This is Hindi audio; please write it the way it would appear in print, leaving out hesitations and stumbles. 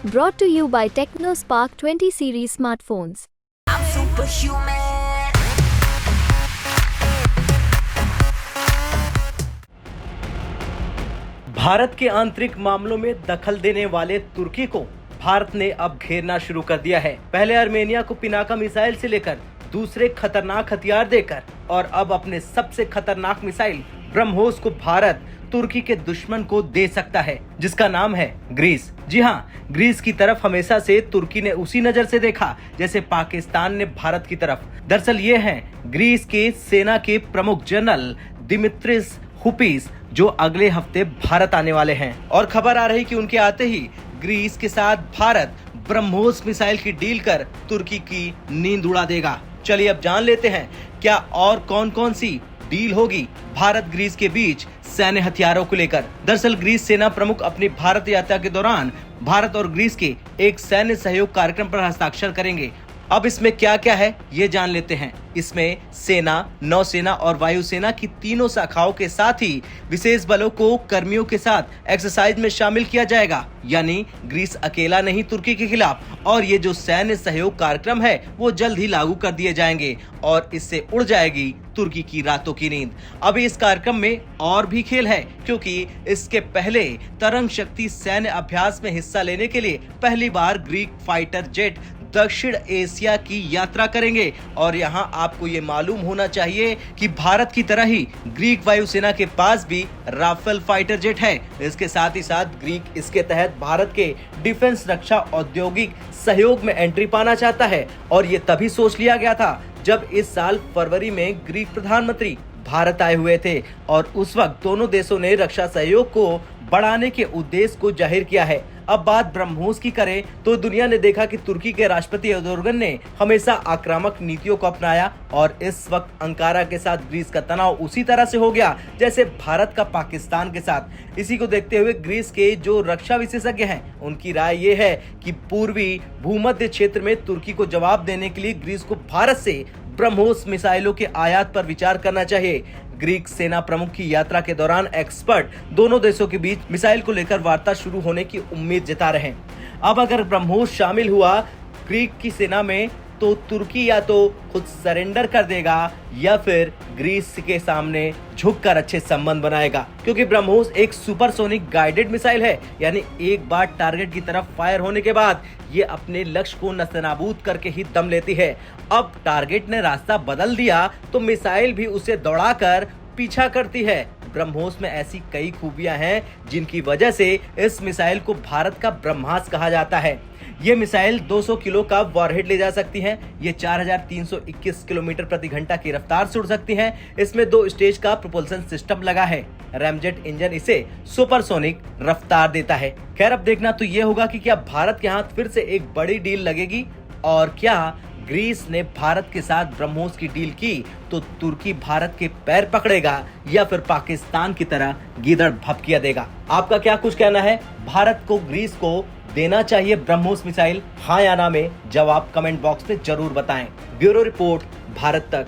Brought to you by TechnoSpark 20 series smartphones. I'm superhuman. Bharat के आंतरिक मामलों में दखल देने वाले तुर्की को भारत ने अब घेरना शुरू कर दिया है। पहले आर्मेनिया को पिनाका मिसाइल से लेकर दूसरे खतरनाक हथियार देकर और अब अपने सबसे खतरनाक मिसाइल ब्रह्मोस को भारत तुर्की के दुश्मन को दे सकता है, जिसका नाम है ग्रीस। जी हाँ, ग्रीस की तरफ हमेशा से तुर्की ने उसी नजर से देखा जैसे पाकिस्तान ने भारत की तरफ। दरअसल ये हैं ग्रीस के सेना के प्रमुख जनरल दिमित्रिस हुपिस, जो अगले हफ्ते भारत आने वाले हैं और खबर आ रही कि उनके आते ही ग्रीस के साथ भारत ब्रह्मोस मिसाइल की डील कर तुर्की की नींद उड़ा देगा। चलिए अब जान लेते हैं क्या और कौन कौन सी डील होगी भारत ग्रीस के बीच सैन्य हथियारों को लेकर। दरअसल ग्रीस सेना प्रमुख अपनी भारत यात्रा के दौरान भारत और ग्रीस के एक सैन्य सहयोग कार्यक्रम पर हस्ताक्षर करेंगे। अब इसमें क्या क्या है ये जान लेते हैं। इसमें सेना, नौसेना और वायुसेना की तीनों शाखाओं के साथ ही विशेष बलों को कर्मियों के साथ एक्सरसाइज में शामिल किया जाएगा। यानी ग्रीस अकेला नहीं तुर्की के खिलाफ, और ये जो सैन्य सहयोग कार्यक्रम है वो जल्द ही लागू कर दिए जाएंगे और इससे उड़ जाएगी तुर्की की रातों की नींद। अभी इस कार्यक्रम में और भी खेल है, क्योंकि इसके पहले तरंग शक्ति सैन्य अभ्यास में हिस्सा लेने के लिए पहली बार ग्रीक फाइटर जेट दक्षिण एशिया की यात्रा करेंगे। और यहाँ आपको ये मालूम होना चाहिए कि भारत की तरह ही ग्रीक वायुसेना के पास भी राफेल फाइटर जेट है। इसके साथ ही साथ ग्रीक इसके तहत भारत के डिफेंस रक्षा औद्योगिक सहयोग में एंट्री पाना चाहता है। और ये तभी सोच लिया गया था जब इस साल फरवरी में ग्रीक प्रधानमंत्री भारत आए हुए थे और उस वक्त दोनों देशों ने रक्षा सहयोग को बढ़ाने के उद्देश्य को जाहिर किया है। अब बात ब्रह्मोस की करें तो दुनिया ने देखा कि तुर्की के राष्ट्रपति एर्दोगन ने हमेशा आक्रामक नीतियों को अपनाया और इस वक्त अंकारा के साथ ग्रीस का तनाव उसी तरह से हो गया जैसे भारत का पाकिस्तान के साथ। इसी को देखते हुए ग्रीस के जो रक्षा विशेषज्ञ हैं उनकी राय ये है कि पूर्वी भूमध्य क्षेत्र में तुर्की को जवाब देने के लिए ग्रीस को भारत से ब्रह्मोस मिसाइलों के आयात पर विचार करना चाहिए। ग्रीक सेना प्रमुख की यात्रा के दौरान एक्सपर्ट दोनों देशों के बीच मिसाइल को लेकर वार्ता शुरू होने की उम्मीद जता रहे हैं। अब अगर ब्रह्मोस शामिल हुआ ग्रीक की सेना में तो तुर्की या तो खुद सरेंडर कर देगा या फिर ग्रीस के सामने झुककर अच्छे संबंध बनाएगा, क्योंकि ब्रह्मोस एक सुपरसोनिक गाइडेड मिसाइल है। यानी एक बार टारगेट की तरफ फायर होने के बाद ये अपने लक्ष्य को नस्तनाबूद करके ही दम लेती है। अब टारगेट ने रास्ता बदल दिया तो मिसाइल भी उसे दौड़ाकर पीछा करती है। ब्रह्मोस में ऐसी कई खूबियां हैं जिनकी वजह से इस मिसाइल को भारत का ब्रह्मास्त्र कहा जाता है। ये मिसाइल 200 किलो का वॉरहेड ले जा सकती हैं। ये 4321 किलोमीटर प्रति घंटा की रफ्तार से उड़ सकती हैं। इसमें 2 स्टेज का प्रोपल्शन सिस्टम लगा है। रैमजेट इंजन इसे सुपरसोनिक रफ्तार देता है। खैर अब देखना तो ये होगा कि क्या भारत के हाथ फिर से एक बड़ी डील लगेगी और क्या ग्रीस ने भारत के साथ ब्रह्मोस की डील की तो तुर्की भारत के पैर पकड़ेगा या फिर पाकिस्तान की तरह गीदड़ भभकिया देगा। आपका क्या कुछ कहना है? भारत को ग्रीस को देना चाहिए ब्रह्मोस मिसाइल, हाँ या ना में जवाब कमेंट बॉक्स में जरूर बताएं। ब्यूरो रिपोर्ट, भारत तक।